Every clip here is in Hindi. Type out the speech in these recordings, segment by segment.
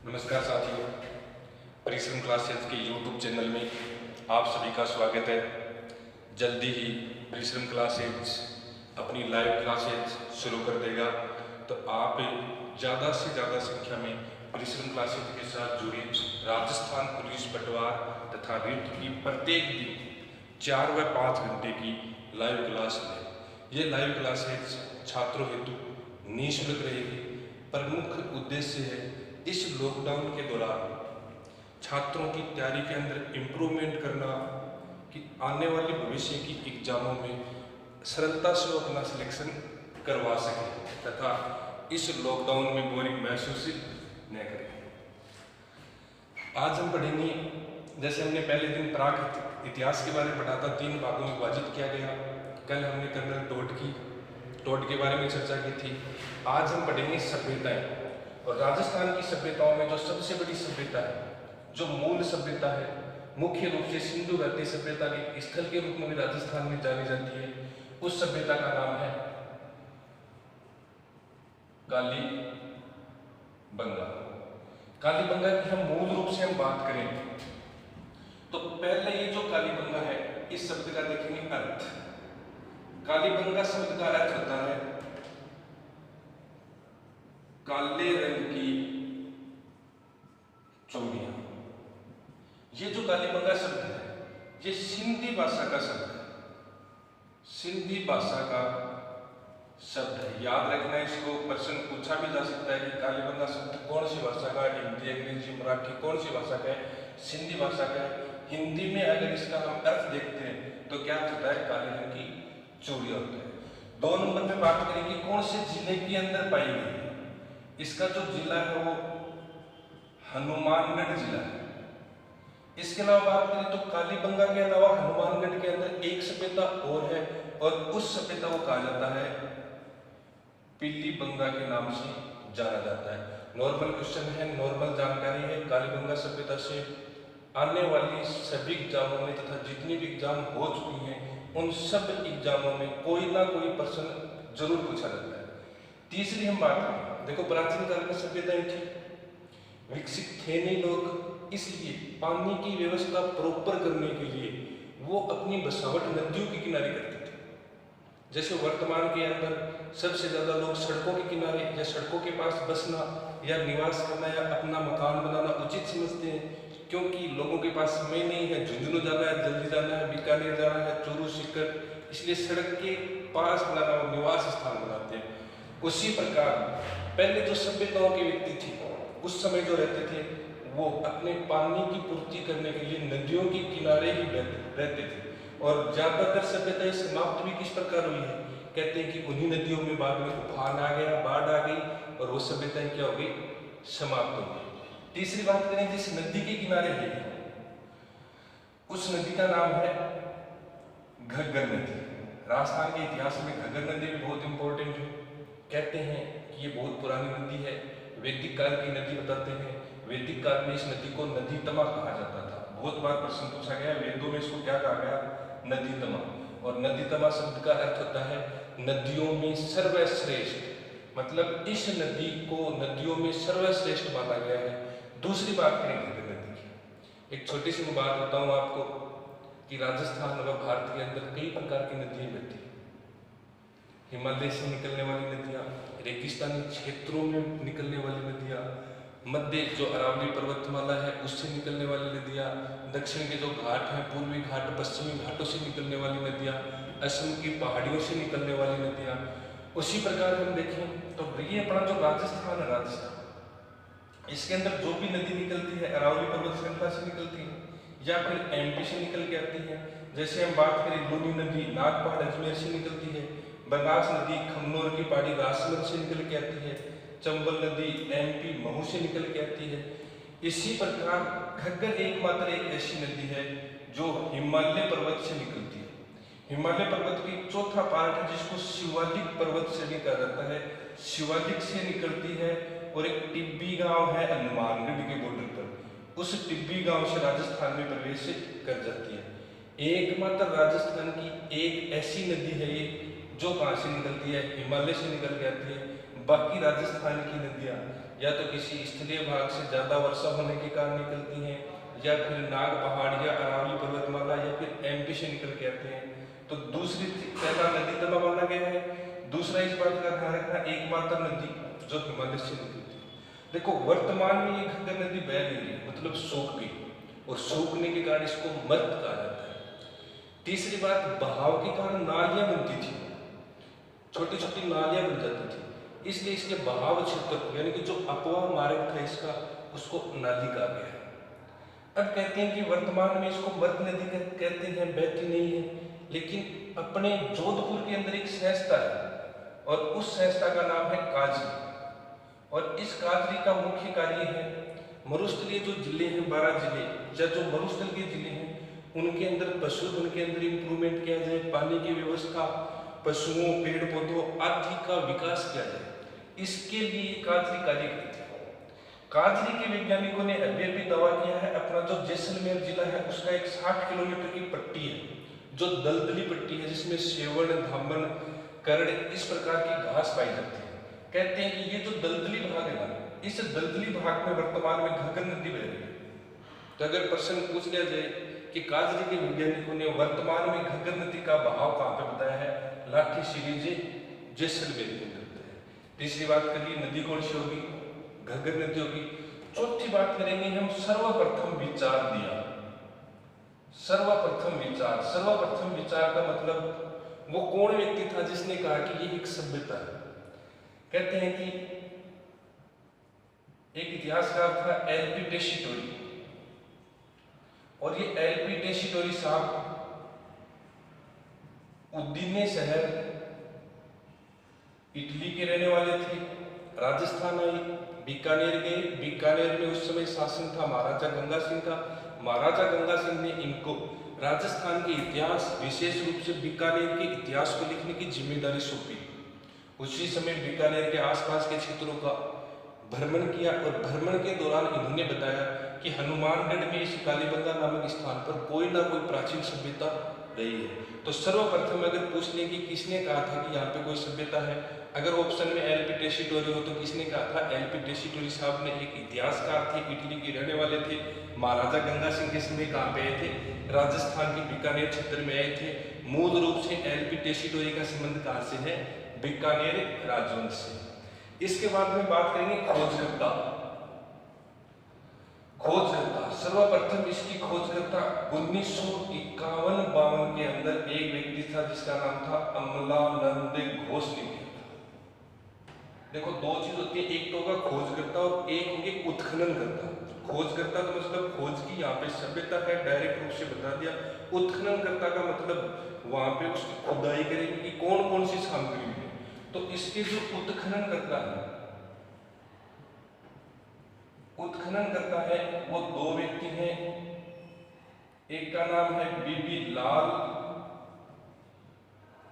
नमस्कार साथियों, परिश्रम क्लासेज के YouTube चैनल में आप सभी का स्वागत है। जल्दी ही परिश्रम क्लासेज अपनी लाइव क्लासेज शुरू कर देगा, तो आप ज़्यादा से ज़्यादा संख्या में परिश्रम क्लासेज के साथ जुड़े राजस्थान पुलिस पटवार तथा रिट की प्रत्येक दिन 4 व 5 घंटे की लाइव क्लास लें। ये लाइव क्लासेज छात्रों हेतु निःशुल्क रहेगी। प्रमुख उद्देश्य है इस लॉकडाउन के दौरान छात्रों की तैयारी के अंदर इम्प्रूवमेंट करना कि आने वाले भविष्य की एग्जामों में सरलता से वो अपना सिलेक्शन करवा सकें तथा इस लॉकडाउन में बोरिंग महसूस न करें। आज हम पढ़ेंगे, जैसे हमने पहले दिन प्राक इतिहास के बारे में पढ़ा था, 3 भागों में विभाजित किया गया। कल हमने कर्नल टोड के बारे में चर्चा की थी। आज हम पढ़ेंगे सभ्यताएं, और राजस्थान की सभ्यताओं में जो सबसे बड़ी सभ्यता है, जो मूल सभ्यता है, मुख्य रूप से सिंधु घाटी सभ्यता के स्थल के रूप में भी राजस्थान में जानी जाती है। उस सभ्यता का नाम है कालीबंगा। कालीबंगा की हम मूल रूप से हम बात करें तो पहले ये जो कालीबंगा है, इस शब्द का देखेंगे अर्थ। कालीबंगा शब्द का अर्थ होता है काले रंग की चूड़ियां। ये जो कालीबंगा शब्द है, ये सिंधी भाषा का शब्द है। सिंधी भाषा का शब्द है, याद रखना। इसको प्रश्न पूछा भी जा सकता है कि कालीबंगा शब्द कौन सी भाषा का है, हिंदी, अंग्रेजी, मराठी, कौन सी भाषा का है? सिंधी भाषा का है। हिंदी में अगर इसका हम अर्थ देखते हैं तो क्या होता है? काले रंग की चूड़ियां होता है। 2 नंबर में बात करेंगे कौन से जिले के अंदर पाई गई है। इसका जो जिला है वो हनुमानगढ़ जिला है। इसके अलावा बात करें तो कालीबंगा के अलावा हनुमानगढ़ के अंदर एक सभ्यता और है, और उस सभ्यता को कहा जाता है पीलीबंगा के नाम से जाना जाता है। नॉर्मल क्वेश्चन है, नॉर्मल जानकारी है। कालीबंगा सभ्यता से आने वाली सभी एग्जामों में तथा जितनी भी एग्जाम हो चुकी हैं, उन सब एग्जामों में कोई ना कोई प्रश्न जरूर पूछा जाता है। तीसरी हम बात करें, देखो प्राचीन काल में सभ्यताएं थी, विकसित थे नहीं लोग, इसलिए पानी की व्यवस्था प्रॉपर करने के लिए वो अपनी बसावट नदियों के किनारे करते थे। जैसे वर्तमान के अंदर सबसे ज्यादा लोग सड़कों के किनारे या सड़कों के पास बसना या निवास करना या अपना मकान बनाना उचित समझते हैं, क्योंकि लोगों के पास समय नहीं है, झुंझुनू जाना है, जल्दी जाना है, बीकानेर जाना है, चूरू सीकर, इसलिए सड़क के पास बनाना और निवास स्थान बनाते हैं। उसी प्रकार पहले जो सभ्यताओं के व्यक्ति थे, उस समय जो रहते थे, वो अपने पानी की पूर्ति करने के लिए नदियों के किनारे ही रहते थे। और ज्यादातर सभ्यताएं समाप्त भी किस प्रकार हुई है? कहते हैं कि उन्हीं नदियों में बाद में तूफान आ गया, बाढ़ आ गई, और वो सभ्यताएं क्या हो गई? समाप्त हो गई। तीसरी बात करें, जिस नदी के किनारे है उस नदी का नाम है घग्गर नदी। राजस्थान के इतिहास में घग्गर नदी भी बहुत इंपॉर्टेंट है। कहते हैं कि ये बहुत पुरानी नदी है, वैदिक काल की नदी बताते हैं। वैदिक काल में इस नदी को नदी तमा कहा जाता था। बहुत बार प्रश्न पूछा गया, वेदों में इसको क्या कहा गया? नदी तमा। और नदी तमा शब्द का अर्थ होता है नदियों में सर्वश्रेष्ठ, मतलब इस नदी को नदियों में सर्वश्रेष्ठ माना गया है। दूसरी बात करें घग्गर नदी की, एक छोटी सी बात बताऊं आपको कि राजस्थान व भारत के अंदर कई प्रकार की नदियां बहती हैं। हिमालय से निकलने वाली नदियाँ, रेगिस्तानी क्षेत्रों में निकलने वाली नदियाँ, मध्य जो अरावली पर्वतमाला है उससे निकलने वाली नदियाँ, दक्षिण के जो घाट हैं, पूर्वी घाट, पश्चिमी घाटों से निकलने वाली नदियाँ, असम की पहाड़ियों से निकलने वाली नदियाँ। उसी प्रकार हम देखें तो ये अपना जो राजस्थान है, राजस्थान, इसके अंदर जो भी नदी निकलती है अरावली पर्वत श्रृंखला से निकलती है या फिर एमपी से निकल के आती है। जैसे हम बात करें, लूनी नदी नागपहाड़ अजमेर से निकलती है, बनास नदी खमनोर की पहाड़ी राजसमंद से निकल के आती है, चंबल नदी एमपी महू से निकल के आती है। इसी प्रकार घग्गर एकमात्र एक ऐसी नदी है जो हिमालय पर्वत से निकलती है। हिमालय पर्वत की चौथा पार्ट है जिसको शिवालिक पर्वत से भी कहा जाता है, शिवालिक से निकलती है। और एक टिब्बी गांव है हनुमानगढ़ के बॉर्डर पर, उस टिब्बी गांव से राजस्थान में प्रवेश कर जाती है। एकमात्र राजस्थान की एक ऐसी नदी है ये जो कहाँ से निकलती है? हिमालय से निकल के आती है। बाकी राजस्थान की नदियाँ या तो किसी स्थलीय भाग से ज़्यादा वर्षा होने के कारण निकलती हैं, या फिर नाग पहाड़ या अरावली पर्वतमाला या फिर एमपी से निकल के आते हैं। तो दूसरी पहला नदी तला माना गया है। दूसरा इस बात का ध्यान रखना, एकमात्र नदी जो हिमालय से निकलती है। देखो वर्तमान में ये घग्गर नदी बह नहीं है, मतलब सूख गई, और सूखने के कारण इसको मृत कहा जाता है। तीसरी बात, बहाव के कारण नालियां बनती थी, छोटी छोटी नालियां बन जाती थी, इसलिए इसके बहाव क्षेत्र को, यानी कि जो अपवाह मार्ग था इसका, उसको नाली कहा गया है। अब कहते हैं कि वर्तमान में इसको मृत नदी कहते हैं, बहती नहीं है, लेकिन अपने जोधपुर के अंदर एक सहस्ता है और उस सहस्ता का नाम है काजरी, और इस काजरी का मुख्य कार्य है मरुस्थलीय जो जिले हैं, 12 जिले या जो मरुस्थल के जिले हैं, उनके अंदर पशुधन के अंदर इंप्रूवमेंट किया जाए, पानी की व्यवस्था, पशुओं, पेड़ पौधों आदि का विकास किया जाए, इसके लिए काजरी कार्य करती है। काजरी के वैज्ञानिकों ने अभी अभी दावा किया है, अपना जो जैसलमेर जिला है उसका एक 60 किलोमीटर की पट्टी है, जो दलदली पट्टी है, जिसमें सेवड़, धामन, करड़ इस प्रकार की घास पाई जाती है। कहते हैं कि ये जो दलदली भाग है ना, इस दलदली भाग में वर्तमान में घग्गर नदी बह रही है। तो अगर प्रश्न पूछ लिया जाए कि काजरी के वैज्ञानिकों ने वर्तमान में घग्गर नदी का बहाव कहाँ पे बताया है, लाठी सीरीज जैसलमेर के अंदर बताया है। तीसरी बात करिए नदी कौन सी होगी, घग्गर नदी होगी। चौथी बात करेंगे हम सर्वप्रथम विचार दिया। सर्वप्रथम विचार, सर्वप्रथम विचार का मतलब वो कौन व्यक्ति था जिसने कहा कि ये एक सभ्यता है। कहते हैं कि एक इतिहासकार था एलपी टेशिटोरी, और ये एलपी टेशिटोरी साहब उद्दीने शहर इटली के रहने वाले थे। राजस्थान आए, बीकानेर गए, बीकानेर में उस समय शासन था महाराजा गंगा सिंह का। महाराजा गंगा सिंह ने इनको राजस्थान के इतिहास, विशेष रूप से बीकानेर के इतिहास को लिखने की जिम्मेदारी सौंपी। उसी समय बीकानेर के आसपास के क्षेत्रों का भ्रमण किया, और भ्रमण के दौरान इन्होंने बताया कि हनुमानगढ़ में इस कालीबंगा नामक स्थान पर कोई ना कोई प्राचीन सभ्यता रही है। तो सर्वप्रथम अगर पूछ लें कि किसने कहा था कि यहाँ पे कोई सभ्यता है, अगर ऑप्शन में एलपी टेशिटोरी हो तो किसने कहा था, एलपी टेशिटोरी साहब ने, एक इतिहासकार थे, इटली के रहने वाले थे। महाराजा गंगा सिंह के समय कहाँ पे आए थे, राजस्थान के बीकानेर क्षेत्र में आए थे। मूल रूप से एलपी टेशिटोरी का संबंध कहाँ से है, बीकानेर राजवंश से। इसके बाद में बात करेंगे खोजकर्ता। खोजकर्ता सर्वप्रथम इसकी खोजकर्ता 1951-52 के अंदर एक व्यक्ति था जिसका नाम था अमलानंद घोष ने किया था। देखो दो चीज होती है, एक तो होगा खोजकर्ता और एक होगी उत्खनन करता। खोजकर्ता तो मतलब खोज की यहाँ पे सभ्यता है, डायरेक्ट रूप से बता दिया। उत्खनन करता का मतलब वहां पे उसकी खुदाई करेगी कि कौन कौन सी सामग्री है। तो इसके जो उत्खनन करता है, उत्खनन करता है वो दो व्यक्ति हैं। एक का नाम है बीबी लाल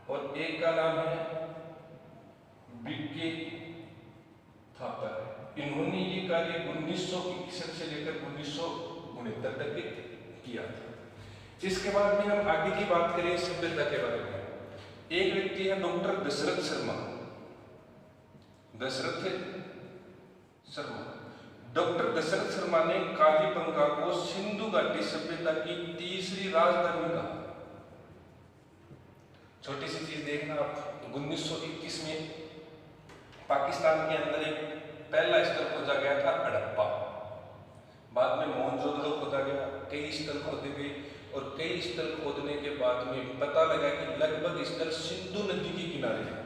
और एक का नाम है बीके थापर। इन्होंने ये कार्य 1961 से लेकर 1969 तक किया था। इसके बाद में हम आगे की बात करें सभ्यता के बारे में। एक व्यक्ति है डॉक्टर दशरथ शर्मा। दशरथ शर्मा, डॉक्टर दशरथ शर्मा ने कालीबंगा को सिंधु घाटी सभ्यता की तीसरी राजधानी कहा। छोटी सी चीज देखना आप, 1921 में पाकिस्तान के अंदर एक पहला स्थल खोजा गया था हड़प्पा। बाद में मोहनजोदड़ो खोदा गया, कई स्थल खोदे गए, और कई स्थल खोदने के बाद में पता लगा कि लगभग स्थल सिंधु नदी के किनारे है,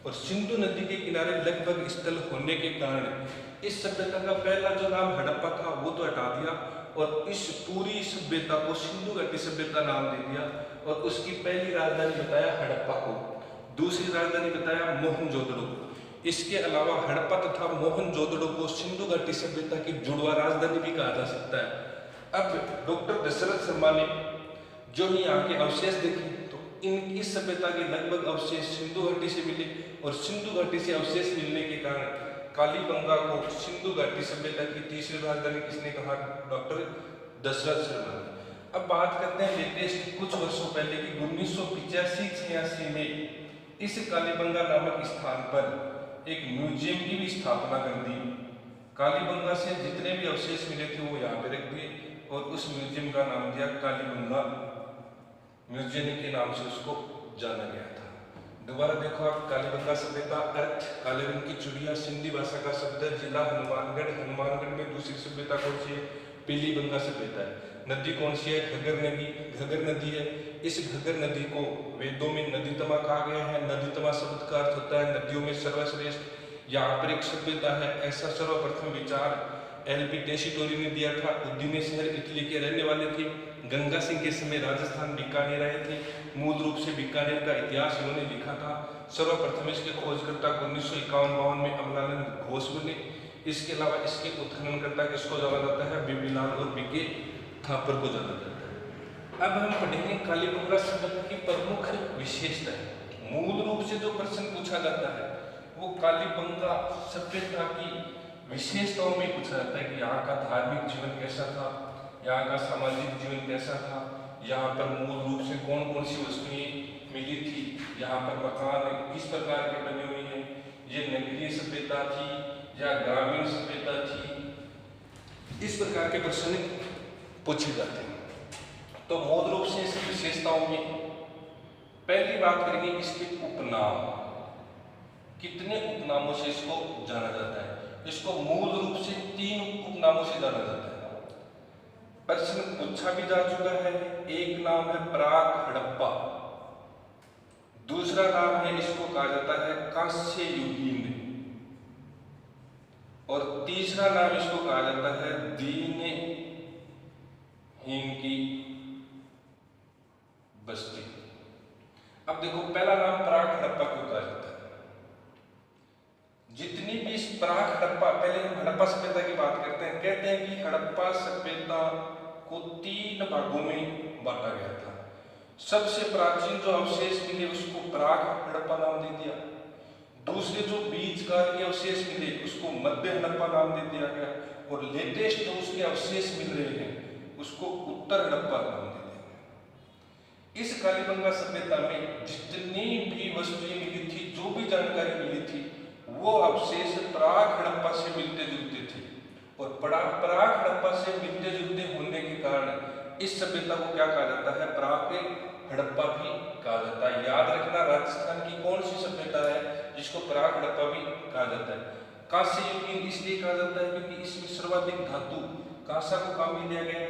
और सिंधु नदी के किनारे लगभग स्थल होने के कारण इस सभ्यता का पहला जो नाम हड़प्पा था वो तो हटा दिया, और इस पूरी सभ्यता को सिंधु घाटी सभ्यता नाम दे दिया, और उसकी पहली राजधानी बताया हड़प्पा को, दूसरी राजधानी बताया मोहनजोदड़ो। इसके अलावा हड़प्पा तथा मोहनजोदड़ो को सिंधु घाटी सभ्यता की जुड़वा राजधानी भी कहा जा सकता है। अब डॉक्टर दशरथ शर्मा ने जो ही यहाँ के अवशेष देखे तो इनकी सभ्यता के लगभग अवशेष सिंधु घाटी से मिले, और सिंधु घाटी से अवशेष मिलने के कारण कालीबंगा को सिंधु घाटी सभ्यता की तीसरी राजधानी किसने कहा, डॉक्टर दशरथ शर्मा ने। अब बात करते हैं लेटेस्ट कुछ वर्षों पहले की 1985-86 में इस कालीबंगा नामक स्थान पर एक म्यूजियम की भी स्थापना कर दी। कालीबंगा से जितने भी अवशेष मिले थे वो यहाँ पे रख दिए और उस म्यूजियम का नाम दिया कालीबंगा म्यूजियम के नाम से उसको जाना गया था। दोबारा देखो आप, कालीबंगा सभ्यता, अर्थ काले रंग की चिड़िया, सिंधी भाषा का शब्द है, जिला हनुमानगढ़। हनुमानगढ़ में दूसरी सभ्यता कौन सी है? पीलीबंगा सभ्यता है। नदी कौन सी है? घग्गर नदी, घग्गर नदी है। इस घग्गर नदी को वेदों में नदीतमा कहा गया है। नदीतमा शब्द का अर्थ होता है नदियों में सर्वश्रेष्ठ। यहाँ पर एक सभ्यता है, ऐसा सर्वप्रथम विचार एलपी टेसीटोरी ने दिया था। उज्जैन शहर इटली के रहने वाले थे। गंगा सिंह के समय राजस्थान बीकानेर आए थे। मूल रूप से बीकानेर का इतिहास इन्होंने लिखा था। सर्वप्रथम इसके खोजकर्ता 1951-52 में अमलानंद घोष बने। इसके अलावा इसके उत्खननकर्ता किसको जाना जाता है? बीबीलाल और बीके थापर को जाना जाता है। अब हम पढ़ेंगे कालीबंगा सभ्यता की प्रमुख विशेषताएं। मूल रूप से जो प्रश्न पूछा जाता है वो कालीबंगा सभ्यता की विशेषताओं में पूछा जाता है कि यहाँ का धार्मिक जीवन कैसा था, यहाँ का सामाजिक जीवन कैसा था, यहाँ पर मूल रूप से कौन कौन सी वस्तुएं मिली थी, यहाँ पर मकान किस प्रकार के बने हुए हैं, ये नगरीय सभ्यता थी या ग्रामीण सभ्यता थी। इस प्रकार के प्रश्न पूछे जाते हैं। तो मूल रूप से इसकी विशेषताओं में पहली बात करेंगे इसके उपनाम। कितने उपनामों से इसको जाना जाता है? इसको मूल रूप से 3 उपनामों से जाना जाता है। प्रश्न पूछा भी जा चुका है। एक नाम है प्राक हड़प्पा, दूसरा नाम है इसको कहा जाता है कांस्य युगीन, और तीसरा नाम इसको कहा जाता है दीनहीन की बस्ती। अब देखो, पहला नाम प्राक हड़प्पा क्यों कहा जाता है? जितनी भी इस प्राक हड़प्पा, पहले हम हड़प्पा सभ्यता की बात करते हैं। कहते हैं कि हड़प्पा सभ्यता को 3 भागों में बांटा गया था। सबसे प्राचीन जो अवशेष मिले उसको प्राक हड़प्पा नाम दे दिया। दूसरे जो बीच काल के अवशेष मिले उसको मध्य हड़प्पा नाम दे दिया गया, और लेटेस्ट जो उसके अवशेष मिल रहे हैं उसको उत्तर हड़प्पा नाम दे दिया गया। इस कालीबंगा सभ्यता में जितनी भी वस्तुएं मिली थी, जो भी जानकारी मिली थी, वो अवशेष प्राक हड़प्पा से मिलते जुलते थे, और प्राक हड़प्पा से मिलते जुलते होने के कारण इस सभ्यता को क्या कहा जाता है? प्राक हड़प्पा भी कहा जाता है। याद रखना, राजस्थान की कौन सी सभ्यता है जिसको प्राक हड़प्पा भी कहा जाता है? कांस्य युगीन इसलिए कहा जाता है क्योंकि इसमें सर्वाधिक धातु कांसा को काम में लिया गया है।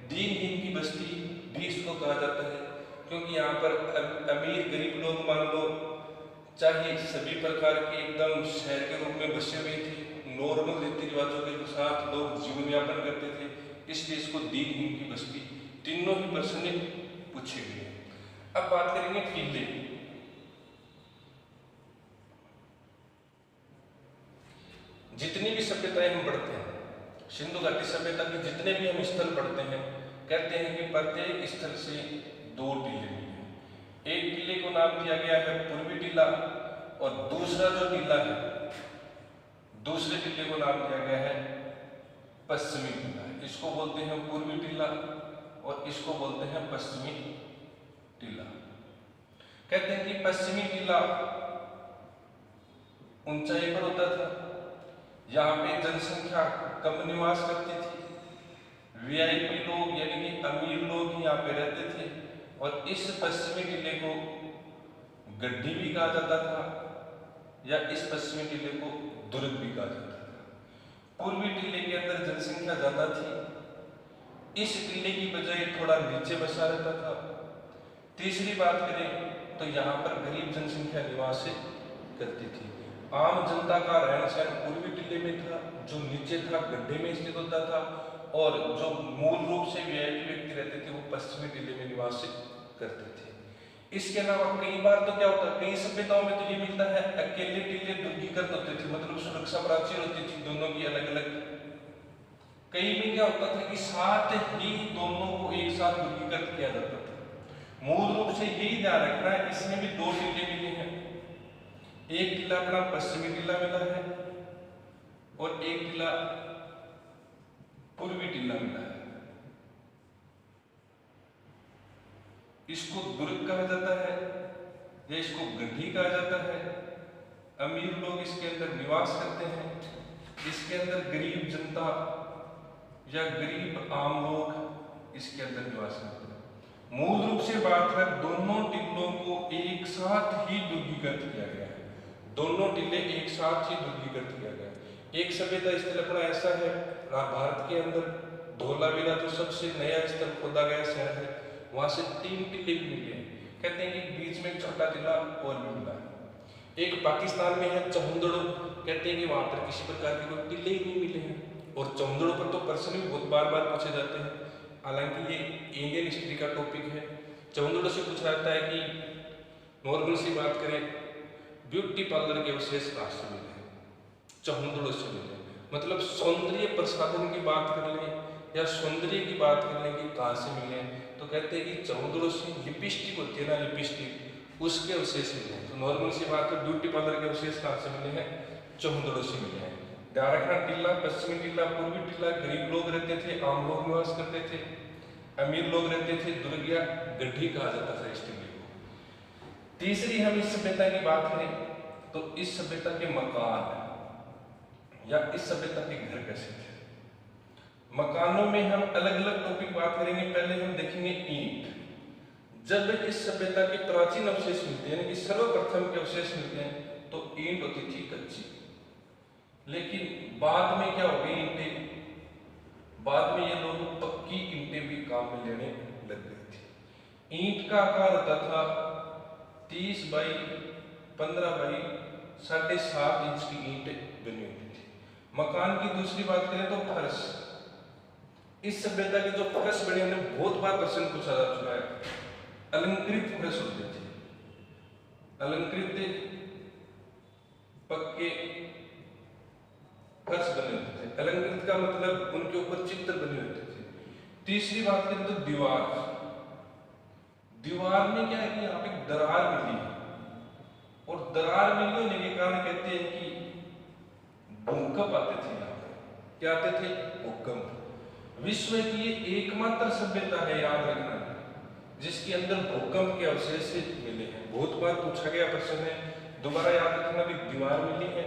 दीनहीन की बस्ती भी इसको कहा जाता है क्योंकि यहाँ पर अमीर गरीब लोग, मान लो चाहे सभी प्रकार के एकदम शहर के रूप में बसे हुए थे, नॉर्मल रीति रिवाजों के साथ लोग जीवन यापन करते थे, इसलिए इसको दीनहीन की बस्ती। तीनों ही प्रश्न पूछे गए। अब बात करेंगे टीले। जितनी भी सभ्यताएं हम पढ़ते हैं, सिंधु घाटी सभ्यता के जितने भी हम स्थल पढ़ते हैं, कहते हैं कि प्रत्येक स्थल से 2 टीले मिले। एक टीले को नाम दिया गया है पूर्वी टीला, और दूसरा जो टीला है, दूसरे टीले को नाम दिया गया है पश्चिमी टीला। इसको बोलते हैं पूर्वी टीला और इसको बोलते हैं पश्चिमी टीला। कहते हैं कि पश्चिमी टीला ऊंचाई पर होता था, यहाँ पे जनसंख्या कम निवास करती थी, वीआईपी लोग यानी कि अमीर लोग यहाँ पे रहते थे, और इस पश्चिमी टीले को गड्ढी भी कहा जाता था या इस पश्चिमी टीले को दुर्ग भी कहा जाता था। पूर्वी टीले के अंदर जनसंख्या ज्यादा थी, इस टीले की बजाय थोड़ा नीचे बसा रहता था। तीसरी बात करें तो यहाँ पर गरीब जनसंख्या निवास करती थी। आम जनता का रहन सहन पूर्वी टीले में था, जो नीचे था गड्ढे में स्थित होता था, और जो मूल रूप से वीआईपी व्यक्ति रहते थे वो पश्चिमी टीले में निवास करते थे। इसके अलावा कई बार तो क्या होता है, कई सभ्यताओं में तो ये मिलता है अकेले टीले दुर्गीकृत होते थे, मतलब सुरक्षा प्राचीर होती थी दोनों की अलग अलग। कई में क्या होता था कि साथ ही दोनों को एक साथ दुर्गीकृत किया जाता था। मूल रूप से यही ध्यान रखना है, इसमें भी 2 टीले मिले हैं। एक टीला अपना पश्चिमी टीला मिला है और एक टीला पूर्वी टीला मिला है। इसको दुर्ग कहा जाता है या इसको गड्ढी कहा जाता है। अमीर लोग इसके अंदर निवास करते हैं, इसके अंदर गरीब जनता या गरीब आम लोग इसके अंदर निवास करते हैं। मूल रूप से बात है, दोनों टिल्लों को एक साथ ही दुर्गीकृत किया गया है, दोनों टिल्ले एक साथ ही दुर्गीकृत किया गया है। एक सभ्यता स्थल अपना ऐसा है भारत के अंदर, धौलावीरा जो सबसे नया स्थल खोदा गया शहर है, वहां से 3 टिल्ले भी मिले हैं। कहते हैं कि बीच में एक छोटा टिल्ला और भी मिला है। एक पाकिस्तान में है चहुंदड़ो, कहते हैं कि वहां पर किसी प्रकार के कोई टिल्ले ही नहीं मिले हैं। और चहुंदड़ो पर तो प्रश्न भी बहुत बार बार पूछे जाते हैं, हालांकि ये इंडियन हिस्ट्री का टॉपिक है। चहुंदड़ो से पूछा जाता है कि नॉर्मल सी बात करें, ब्यूटी पार्लर के अवशेष कहाँ से मिले हैं? चहुंदड़ो से मिले। मतलब सौंदर्य प्रसाधन की बात कर लें या सौंदर्य की बात कर लें कि कहाँ से मिले, तो कहते हैं कि चहुंदड़ो से लिपस्टिक होती है ना, लिपस्टिक, उसके अवशेष मिले हैं। तो नॉर्मल सी बात है, ब्यूटी पार्लर के अवशेष कहाँ से मिले हैं? चहुंदड़ो से मिले हैं। ध्यान रखना, टिल्ला, पश्चिमी टिल्ला, पूर्वी टिल्ला, गरीब लोग रहते थे, आम लोग निवास करते थे, अमीर लोग रहते थे, दुर्ग या गड्ढी कहा जाता था इस टिल्ले को। तीसरी हम इस सभ्यता की बात करें तो इस सभ्यता के मकान या इस सभ्यता के घर कैसे थे। मकानों में हम अलग अलग टॉपिक बात करेंगे। पहले हम देखेंगे ईंट। जब इस सभ्यता के प्राचीन अवशेष मिलते हैं, सर्वप्रथम के अवशेष मिलते हैं, तो ईंट होती थी कच्ची। लेकिन बाद में क्या हो गई, ईंटें, बाद में ये लोग पक्की ईंटें भी काम में लेने लग गई थी। ईंट का आकार होता था 30 बाई 15 बाई 7.5 इंच की ईंट बनी होती थी। मकान की दूसरी बात करें तो फर्श। इस सभ्यता के जो फर्श बने उन्हें बहुत बार प्रश्न पूछा जा चुका है। अलंकृत फर्श होते थे, अलंकृत पक्के फर्श बने होते थे। अलंकृत का मतलब उनके ऊपर चित्र बने होते थे। तीसरी बात करें तो दीवार। दीवार में क्या है कि यहाँ पे दरार मिली है, और दरार मिलने होने के कारण कहते हैं कि भूकंप आते थे। यहाँ पे क्या आते थे? भूकंप। विश्व की ये एकमात्र सभ्यता है, याद रखना, जिसके अंदर भूकंप के अवशेष मिले हैं। बहुत बार पूछा गया प्रश्न है, दोबारा याद रखना भी, दीवार मिली है,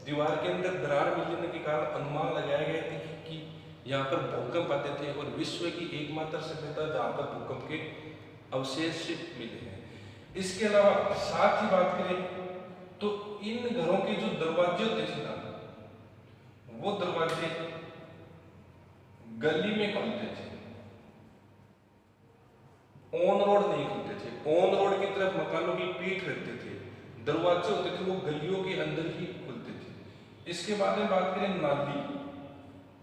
दीवार के अंदर दरार मिलने के कारण अनुमान लगाया गया था कि यहाँ पर भूकंप आते थे, और विश्व की एकमात्र सभ्यता जहाँ पर भूकंप के अवशेष मिले हैं। इसके अलावा साथ ही बात करें तो इन घरों के जो दरवाजे होते थे ना, वो दरवाजे गली में खुलते थे, ऑन रोड नहीं खुलते थे। ऑन रोड की तरफ मकानों की पीठ रहते थे, दरवाजे होते थे वो गलियों के अंदर ही खुलते थे। इसके बाद में बात करें नाली।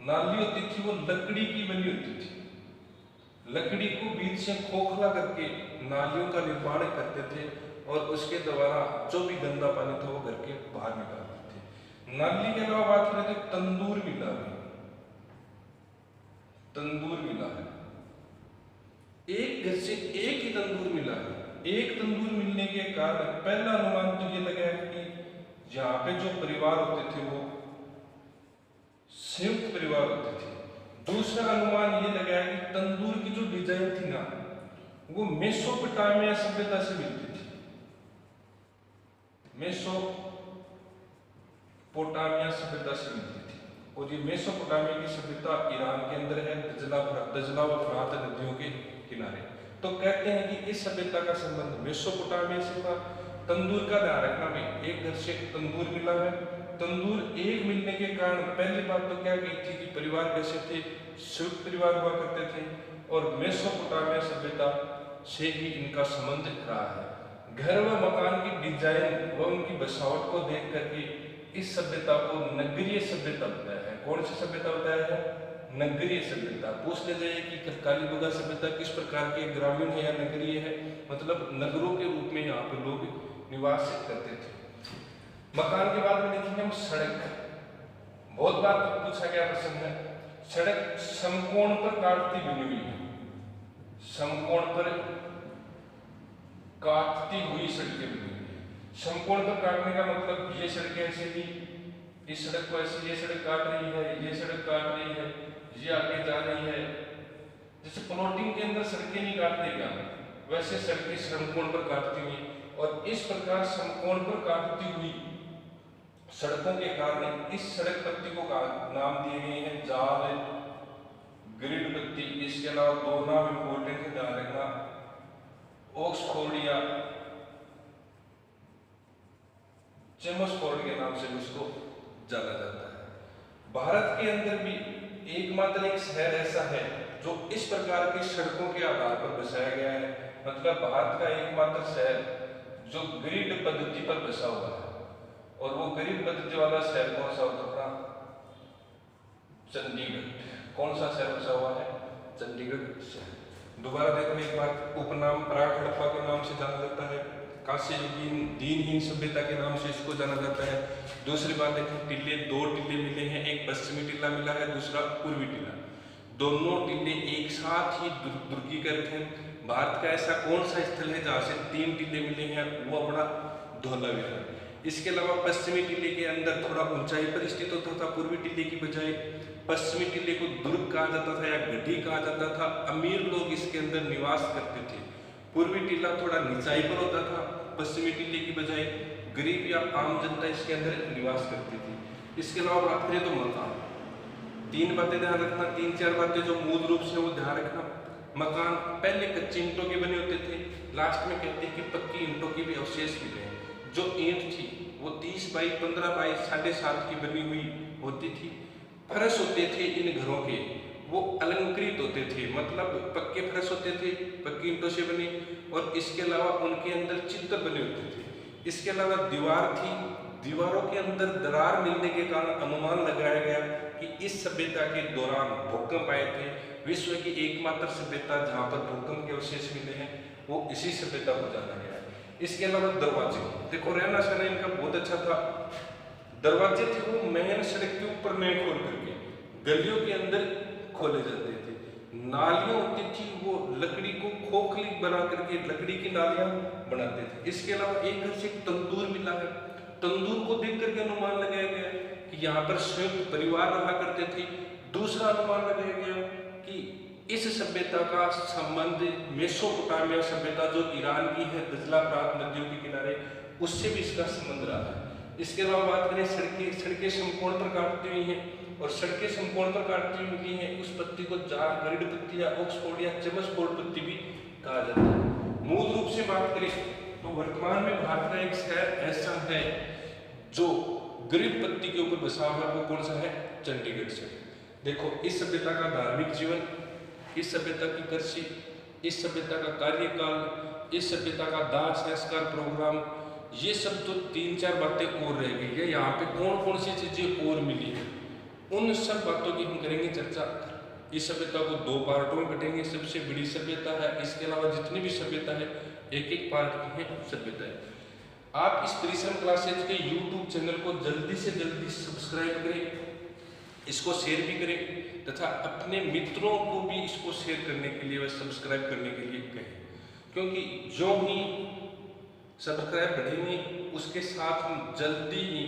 नाली होती थी वो लकड़ी की बनी होती थी, लकड़ी को बीच से खोखला करके नालियों का निर्माण करते थे, और उसके द्वारा जो भी गंदा पानी था वो घर के बाहर निकालते थे। नाली के अलावा बात करें तो तंदूर मिला है, तंदूर मिला है। एक घर से एक ही तंदूर मिला है। एक तंदूर मिलने के कारण पहला अनुमान तो ये लगा है कि यहाँ पे जो परिवार होते थे वो संयुक्त परिवार होते थे। दूसरा अनुमान ये लगा है कि तंदूर की जो डिजाइन थी ना, वो मेसोपोटामिया सभ्यता से मिलती थी। मेसोपोटामिया सभ्यता से मिलती थी, और ये मेसोपोटामिया की सभ्यता ईरान के अंदर है, दजला व फरात नदियों के किनारे। तो कहते हैं कि इस सभ्यता का संबंध मेसोपोटामिया से था। तंदूर का ध्यान रखना में, एक घर से तंदूर मिला है। तंदूर एक मिलने के कारण पहली बात तो क्या गई थी कि परिवार कैसे थे, संयुक्त परिवार हुआ करते थे, और मेसोपोटामिया सभ्यता से ही इनका संबंध रहा है। घर व मकान की डिजाइन व उनकी बसावट को देख करके इस सभ्यता को नगरीय सभ्यता बताया है। कौन सी सभ्यता बताया है? नगरीय सभ्यता। पूछ ले जाइए कि कालीबंगा सभ्यता किस प्रकार के, ग्रामीण है या नगरीय है, मतलब नगरों के रूप में यहाँ पे लोग निवास करते थे। मकान के बाद में देखेंगे हम सड़क। बहुत बार पूछा गया प्रश्न है, सड़क समकोण पर काटती बनी हुई है, समकोण पर काटती हुई सड़कें बनी हुई है। समकोण पर काटने का मतलब ये सड़क ऐसे ही, इस सड़क को ऐसे, ये सड़क काट रही है, ये सड़क काट रही है, ये आगे जा रही है। जैसे प्लॉटिंग के अंदर सड़कें नहीं काटते क्या, वैसे सड़कें समकोण पर काटती हुई, और इस प्रकार समकोण पर काटती हुई सड़कों के कारण इस सड़क पट्टी को नाम दिए गए हैं जाल ग्रिड पट्टी। इसके अलावा दो नाम इंपोर्टेंट है, ध्यान रखना, ऑक्सफोर्ड या चेमसफोर्ड के नाम से उसको जाना जाता है। भारत के अंदर भी एकमात्र एक शहर ऐसा है जो इस प्रकार की सड़कों के आधार पर बसाया गया है, मतलब भारत का एकमात्र शहर जो ग्रिड पद्धति पर बसा हुआ है। और वो ग्रिड पद्धति वाला शहर कौन सा होता था? चंडीगढ़। कौन सा शहर बसा हुआ है? चंडीगढ़ शहर। दोबारा देखो एक बार, उपनाम पराग हड़प्पा के नाम से जाना जाता है, काशी दीनहीन सभ्यता के नाम से इसको जाना जाता है। दूसरी बात देखें, टीले, दो टीले मिले हैं, एक पश्चिमी टीला मिला है, दूसरा पूर्वी टीला। दोनों टीले एक साथ ही दुर्गीकृत हैं। भारत का ऐसा कौन सा स्थल है जहाँ से 3 टीले मिले हैं? वो अपना धौलावीरा। इसके अलावा पश्चिमी टीले के अंदर थोड़ा ऊंचाई पर स्थित होता था, पूर्वी टीले की बजाय। पश्चिमी टीले को दुर्ग कहा जाता था या गढ़ी कहा जाता था, अमीर लोग इसके अंदर निवास करते थे। पूर्वी टीला थोड़ा निचाई पर होता था, पश्चिमी टीले की बजाय गरीब या आम जनता इसके अंदर निवास करती थी। इसके अलावा बात करें तो मकान, 3 बातें ध्यान रखना, 3-4 बातें जो मूल रूप से वो ध्यान रखना। मकान पहले कच्ची ईंटों के बने होते थे, लास्ट में कहते हैं कि पक्की ईंटों की भी अवशेष मिले हैं। जो ईंट थी वो 30 बाई 15 बाई 7.5 की बनी हुई होती थी। फर्श होते थे इन घरों के, वो अलंकृत होते थे, मतलब पक्के फर्श होते थे, पक्की ईंटों से बने, और इसके अलावा उनके अंदर चित्र बने होते थे। इसके अलावा दीवार थी, दीवारों के अंदर दरार मिलने के कारण अनुमान लगाया गया कि इस सभ्यता के दौरान भूकंप आए थे। विश्व की एकमात्र सभ्यता जहाँ पर भूकंप के अवशेष मिले हैं वो इसी सभ्यता को जाना गया है। इसके अलावा दरवाजे देखो, रहना सहना इनका बहुत अच्छा था। दरवाजे थे वो मेन सड़क के ऊपर नहीं खोल करके गलियों के अंदर खोले जाते थे। नालियां होती थी वो लकड़ी को खोखली बना करके लकड़ी की नालियां बनाते थे। इसके अलावा एक घर से एक तंदूर मिला है, तंदूर को देख करके अनुमान लगाया गया कि यहाँ पर संयुक्त परिवार रहा करते थे। दूसरा अनुमान लगाया गया कि इस सभ्यता का संबंध मेसोपोटामिया सभ्यता जो ईरान की है, दजला फरात नदियों के किनारे, उससे भी इसका संबंध रहा है। इसके अलावा बात करें, सड़कें समकोण पर काटती हुई हैं, और सड़कें समकोण पर काटती हुई मिली हैं, उस पत्ती को जाल ग्रिड पत्ती या ऑक्सफोर्ड या चेमसफोर्ड पत्ती भी कहा जाता है। मूल रूप से बात करें तो वर्तमान में भारत का एक शहर ऐसा है जो ग्रिड पत्ती के ऊपर बसा हुआ है, वो कौन सा है? चंडीगढ़ शहर। देखो, इस सभ्यता का धार्मिक जीवन, इस सभ्यता की कृषि, इस सभ्यता का कार्यकाल, इस सभ्यता का दाह संस्कार प्रोग्राम, ये सब तो 3-4 बातें और रह गई है। यहाँ पे कौन कौन सी चीजें और मिली है, उन सब बातों की हम करेंगे चर्चा। इस सभ्यता को 2 पार्टों में बटेंगे। सबसे बड़ी सभ्यता है, इसके अलावा जितनी भी सभ्यता है एक एक पार्ट की है सभ्यता है। आप इस परिश्रम क्लासेज के YouTube चैनल को जल्दी से जल्दी सब्सक्राइब करें, इसको शेयर भी करें, तथा अपने मित्रों को भी इसको शेयर करने के लिए व सब्सक्राइब करने के लिए कहें, क्योंकि जो ही सब्सक्राइब बढ़ेंगे उसके साथ हम जल्दी ही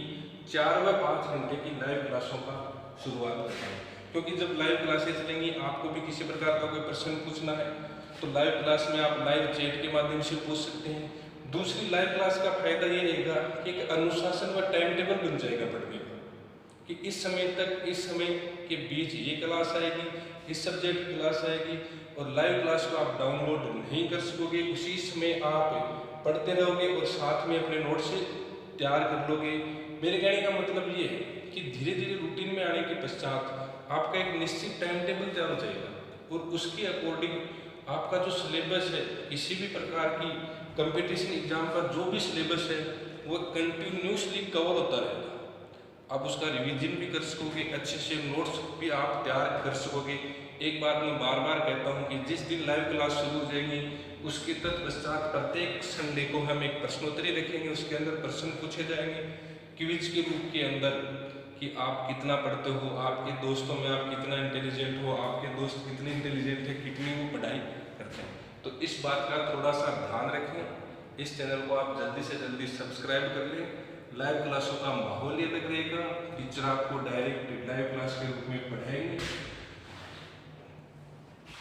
4 व 5 घंटे की लाइव क्लासों का शुरुआत करते हैं। क्योंकि जब लाइव क्लासेस चलेंगी, आपको भी किसी प्रकार का कोई प्रश्न पूछना है तो लाइव क्लास में आप लाइव चैट के माध्यम से पूछ सकते हैं। दूसरी लाइव क्लास का फायदा ये रहेगा कि एक अनुशासन व टाइम टेबल बन जाएगा पढ़ने का, कि इस समय तक, इस समय के बीच ये क्लास आएगी, इस सब्जेक्ट की क्लास आएगी, और लाइव क्लास को आप डाउनलोड नहीं कर सकोगे। उसी समय आप पढ़ते रहोगे और साथ में अपने नोट से तैयार कर लोगे। मेरे कहने का मतलब ये है कि धीरे धीरे रूटीन में आने के पश्चात आपका एक निश्चित टाइम टेबल तैयार हो जाएगा, और उसके अकॉर्डिंग आपका जो सिलेबस है, किसी भी प्रकार की कंपटीशन एग्जाम का जो भी सिलेबस है वो कंटिन्यूसली कवर होता रहेगा। आप उसका रिवीजन भी कर सकोगे, अच्छे से नोट्स भी आप तैयार कर सकोगे। एक बात मैं बार बार कहता हूँ कि जिस दिन लाइव क्लास शुरू हो जाएगी उसके तत्पश्चात प्रत्येक संडे को हम एक प्रश्नोत्तरी रखेंगे, उसके अंदर प्रश्न पूछे जाएंगे क्विज के रूप के अंदर, कि आप कितना पढ़ते हो, आपके दोस्तों में आप कितना इंटेलिजेंट हो, आपके दोस्त कितने इंटेलिजेंट है, कितनी वो पढ़ाई करते हैं। तो इस बात का थोड़ा सा ध्यान रखें। इस चैनल को आप जल्दी से जल्दी सब्सक्राइब कर लें। लाइव क्लासों का माहौल ये लग रहेगा, टीचर आपको डायरेक्ट लाइव क्लास के रूप में पढ़ाएंगे।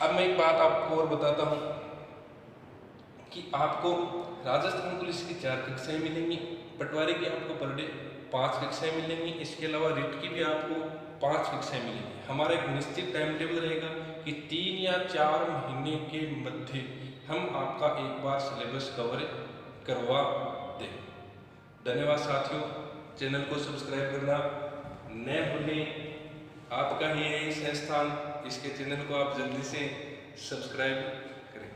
अब मैं एक बात आपको और बताता हूँ कि आपको राजस्थान पुलिस की 4 कक्षाएं मिलेंगी, पटवारी की आपको पर डे 5 कक्षाएँ मिलेंगी। इसके अलावा रिट की भी आपको 5 कक्षाएँ मिलेंगी। हमारा एक निश्चित टाइम टेबल रहेगा कि 3 या 4 महीने के मध्य हम आपका एक बार सिलेबस कवर करवा दें। धन्यवाद साथियों, चैनल को सब्सक्राइब करना न भूलें। आपका ही है ये संस्थान, इसके चैनल को आप जल्दी से सब्सक्राइब करें।